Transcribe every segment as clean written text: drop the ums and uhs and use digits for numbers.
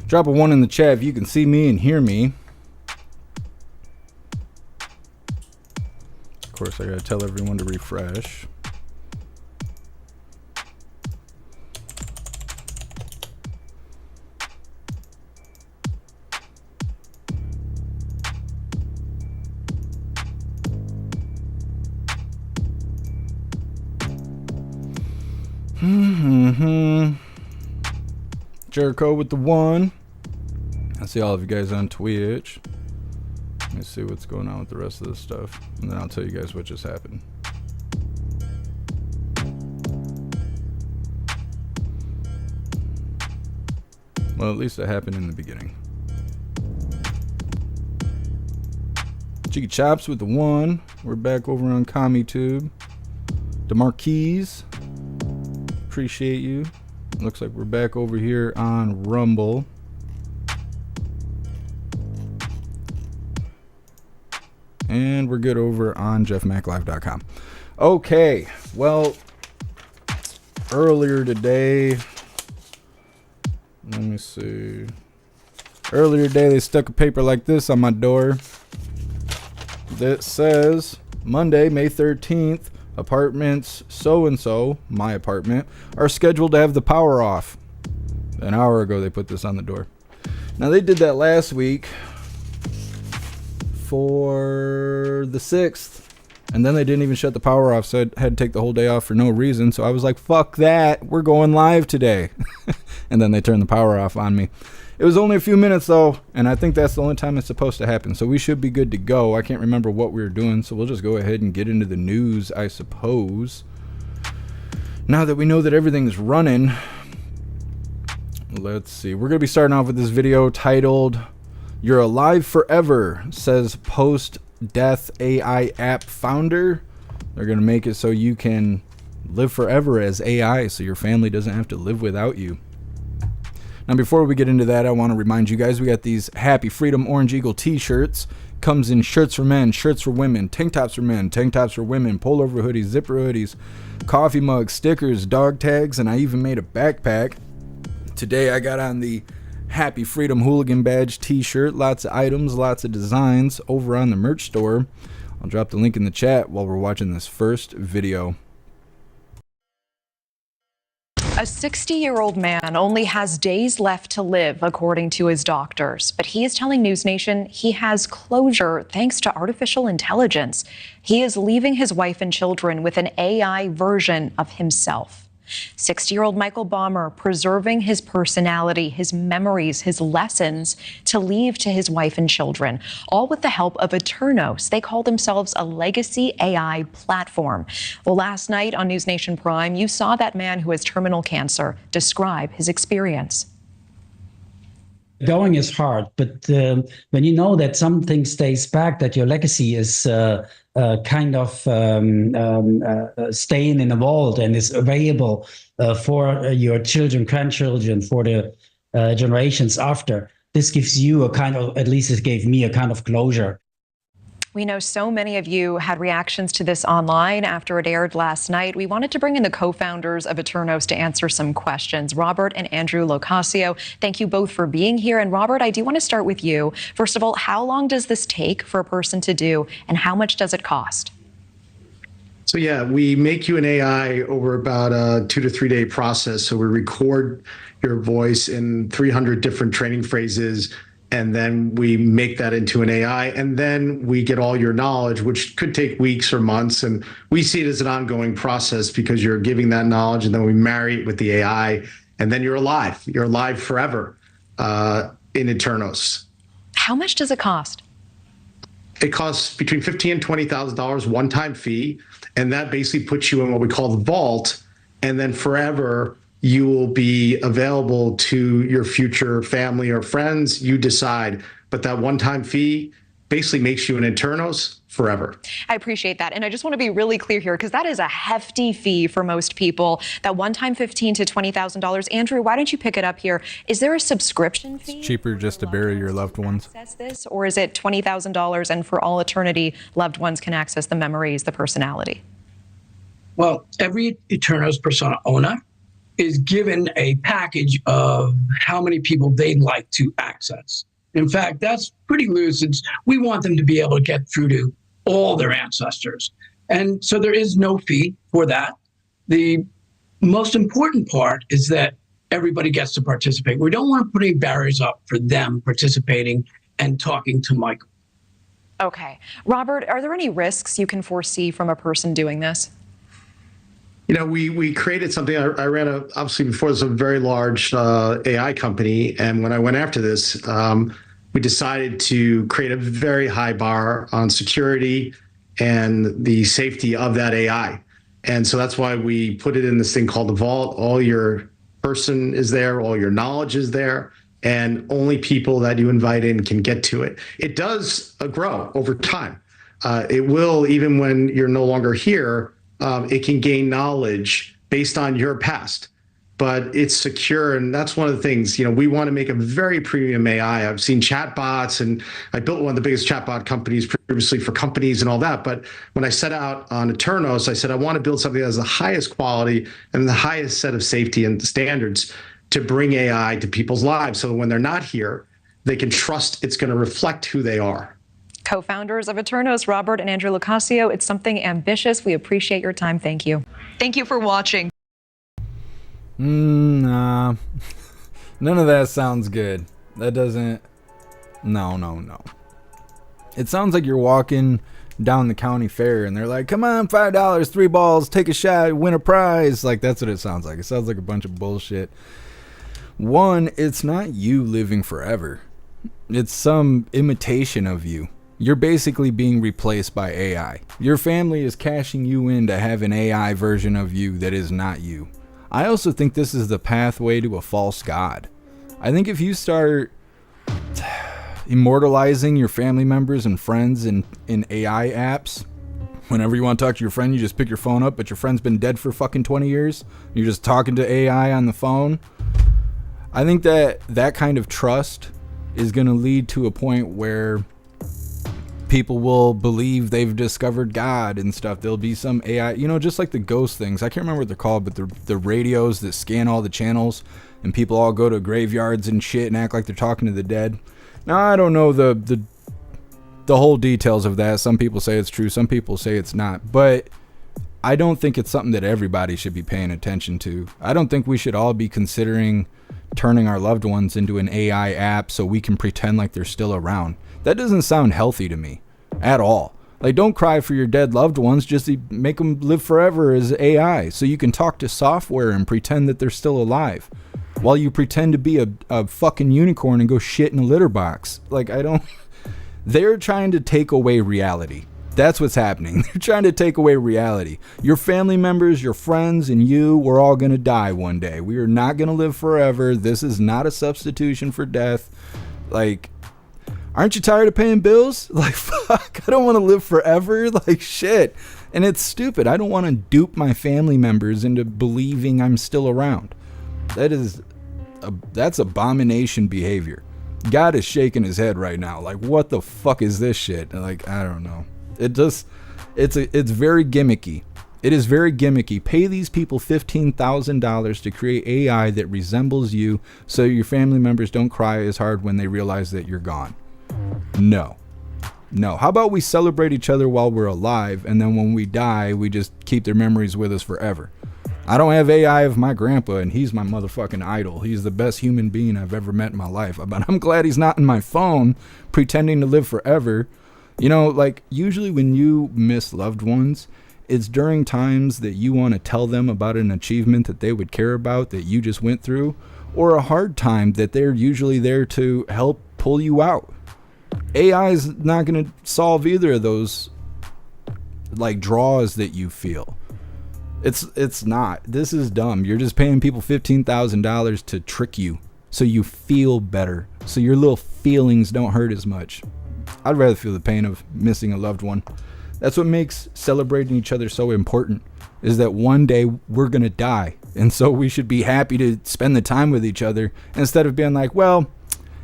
Drop a 1 in the chat if you can see me and hear me. Of course, I gotta tell everyone to refresh. Jericho with the 1. I see all of you guys on Twitch. Let me see what's going on with the rest of this stuff, and then I'll tell you guys what just happened. Well, at least it happened in the beginning. Jiggy Chops with the 1. We're back over on CommieTube. DeMarquise, appreciate you. Looks like we're back over here on Rumble. And we're good over on jeffmaclive.com. Okay, well, earlier today, let me see. Earlier today, they stuck a paper like this on my door that says, Monday, May 13th, apartments so-and-so, my apartment, are scheduled to have the power off. An hour ago, they put this on the door. Now, they did that last week for the 6th, and then they didn't even shut the power off, so I had to take the whole day off for no reason. So I was like, fuck that, we're going live today. And then they turned the power off on me. It was only a few minutes though, and I think that's the only time it's supposed to happen, so we should be good to go. I can't remember what we were doing, so we'll just go ahead and get into the news, I suppose. Now that we know that everything's running, let's see. We're going to be starting off with this video titled, "You're Alive Forever," says post-death AI app founder. They're going to make it so you can live forever as AI, so your family doesn't have to live without you. Now, before we get into that, I want to remind you guys, we got these Happy Freedom Orange Eagle t-shirts. Comes in shirts for men, shirts for women, tank tops for men, tank tops for women, pullover hoodies, zipper hoodies, coffee mugs, stickers, dog tags, and I even made a backpack. Today I got on the Happy Freedom Hooligan Badge t-shirt. Lots of items, lots of designs over on the merch store. I'll drop the link in the chat while we're watching this first video. A 60-year-old man only has days left to live, according to his doctors. But he is telling News Nation he has closure thanks to artificial intelligence. He is leaving his wife and children with an AI version of himself. 60-year-old Michael Baumer preserving his personality, his memories, his lessons to leave to his wife and children, all with the help of Eternos. They call themselves a legacy AI platform. Well, last night on News Nation Prime, you saw that man who has terminal cancer describe his experience. Going is hard, but when you know that something stays back, that your legacy is kind of staying in a vault and is available for your children, grandchildren, for the generations after, this gives you a kind of, at least it gave me a kind of closure. We know so many of you had reactions to this online after it aired last night. We wanted to bring in the co-founders of Eternos to answer some questions. Robert and Andrew Locasio, thank you both for being here. And Robert, I do want to start with you. First of all, how long does this take for a person to do, and how much does it cost? So yeah, we make you an AI over about a 2 to 3 day process. So we record your voice in 300 different training phrases, and then we make that into an AI, and then we get all your knowledge, which could take weeks or months. And we see it as an ongoing process because you're giving that knowledge, and then we marry it with the AI, and then you're alive. You're alive forever in Eternos. How much does it cost? It costs between $15,000 and $20,000 one-time fee, and that basically puts you in what we call the vault, and then forever you will be available to your future family or friends. You decide, but that one-time fee basically makes you an Eternos forever. I appreciate that. And I just want to be really clear here, because that is a hefty fee for most people, that one-time $15,000 to $20,000. Andrew, why don't you pick it up here? Is there a subscription fee? It's cheaper just to bury your loved ones. Access this, or is it $20,000 and for all eternity, loved ones can access the memories, the personality? Well, every Eternos persona owner is given a package of how many people they'd like to access. In fact, that's pretty loose. We want them to be able to get through to all their ancestors. And so there is no fee for that. The most important part is that everybody gets to participate. We don't want to put any barriers up for them participating and talking to Michael. Okay. Robert, are there any risks you can foresee from a person doing this? You know, we created something. I ran obviously before this, a very large AI company. And when I went after this, we decided to create a very high bar on security and the safety of that AI. And so that's why we put it in this thing called the vault. All your person is there, all your knowledge is there, and only people that you invite in can get to it. It does grow over time. It will, even when you're no longer here, it can gain knowledge based on your past, but it's secure. And that's one of the things, you know, we want to make a very premium AI. I've seen chatbots, and I built one of the biggest chatbot companies previously for companies and all that. But when I set out on Eternos, I said, I want to build something that has the highest quality and the highest set of safety and standards to bring AI to people's lives. So when they're not here, they can trust it's going to reflect who they are. Co-founders of Eternos, Robert and Andrew Locascio. It's something ambitious. We appreciate your time. Thank you. Thank you for watching. Nah. None of that sounds good. That doesn't... No. It sounds like you're walking down the county fair and they're like, come on, $5, 3 balls, take a shot, win a prize. Like, that's what it sounds like. It sounds like a bunch of bullshit. One, it's not you living forever. It's some imitation of you. You're basically being replaced by AI. Your family is cashing you in to have an AI version of you that is not you. I also think this is the pathway to a false god. I think if you start immortalizing your family members and friends in AI apps, whenever you want to talk to your friend, you just pick your phone up, but your friend's been dead for fucking 20 years. You're just talking to AI on the phone. I think that kind of trust is going to lead to a point where people will believe they've discovered God and stuff. There'll be some AI, you know, just like the ghost things. I can't remember what they're called, but the radios that scan all the channels, and people all go to graveyards and shit and act like they're talking to the dead. Now, I don't know the whole details of that. Some people say it's true, some people say it's not, but I don't think it's something that everybody should be paying attention to. I don't think we should all be considering turning our loved ones into an AI app so we can pretend like they're still around. That doesn't sound healthy to me at all. Like, don't cry for your dead loved ones, just make them live forever as AI so you can talk to software and pretend that they're still alive while you pretend to be a fucking unicorn and go shit in a litter box. Like, they're trying to take away reality. That's what's happening. They're trying to take away reality. Your family members, your friends, and you, we're all going to die one day. We are not going to live forever. This is not a substitution for death. Like, aren't you tired of paying bills? Like, fuck, I don't want to live forever. Like, shit. And it's stupid. I don't want to dupe my family members into believing I'm still around. That's abomination behavior. God is shaking his head right now. Like, what the fuck is this shit? Like, I don't know. It's very gimmicky. It is very gimmicky. Pay these people $15,000 to create AI that resembles you so your family members don't cry as hard when they realize that you're gone. No. How about we celebrate each other while we're alive, and then when we die, we just keep their memories with us forever? I don't have AI of my grandpa, and he's my motherfucking idol. He's the best human being I've ever met in my life. But I'm glad he's not in my phone pretending to live forever. You know, like, usually when you miss loved ones, it's during times that you want to tell them about an achievement that they would care about that you just went through, or a hard time that they're usually there to help pull you out. AI is not going to solve either of those, like, draws that you feel. It's not. This is dumb. You're just paying people $15,000 to trick you so you feel better, so your little feelings don't hurt as much. I'd rather feel the pain of missing a loved one. That's what makes celebrating each other so important, is that one day we're going to die. And so we should be happy to spend the time with each other instead of being like, well,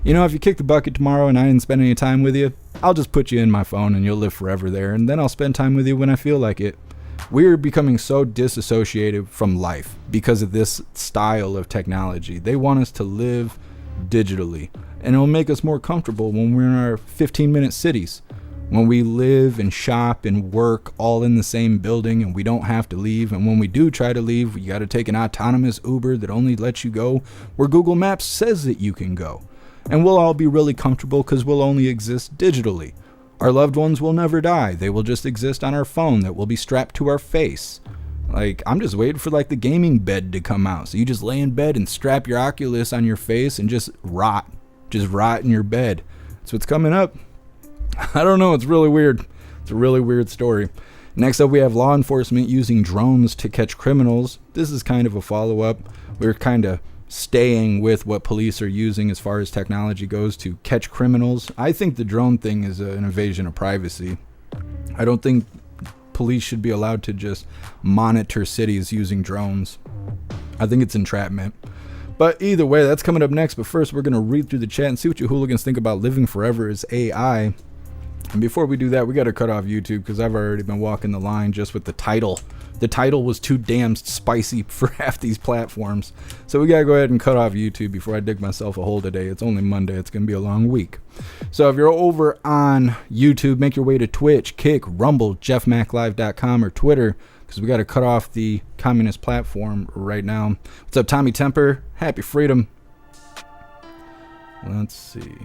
you know, if you kick the bucket tomorrow and I didn't spend any time with you, I'll just put you in my phone and you'll live forever there. And then I'll spend time with you when I feel like it. We're becoming so disassociated from life because of this style of technology. They want us to live digitally, and it'll make us more comfortable when we're in our 15-minute cities, when we live and shop and work all in the same building and we don't have to leave. And when we do try to leave, you got to take an autonomous Uber that only lets you go where Google Maps says that you can go. And we'll all be really comfortable because we'll only exist digitally. Our loved ones will never die. They will just exist on our phone that will be strapped to our face. Like, I'm just waiting for like the gaming bed to come out. So you just lay in bed and strap your Oculus on your face and just rot in your bed. So it's coming up. I don't know. It's really weird. It's a really weird story. Next up, we have law enforcement using drones to catch criminals. This is kind of a follow-up. We're kind of staying with what police are using as far as technology goes to catch criminals. I think the drone thing is an invasion of privacy. I don't think police should be allowed to just monitor cities using drones. I think it's entrapment. But either way, that's coming up next. But first, we're going to read through the chat and see what you hooligans think about living forever as AI. And before we do that, we got to cut off YouTube because I've already been walking the line just with the title. The title was too damn spicy for half these platforms. So we got to go ahead and cut off YouTube before I dig myself a hole today. It's only Monday. It's going to be a long week. So if you're over on YouTube, make your way to Twitch, Kick, Rumble, jeffmaclive.com, or Twitter, because we got to cut off the communist platform right now. What's up, Tommy Temper? Happy freedom. Let's see.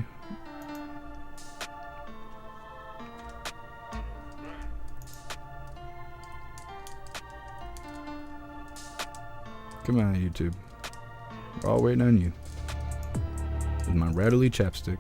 Come on, YouTube. We're all waiting on you. With my rattly chapstick.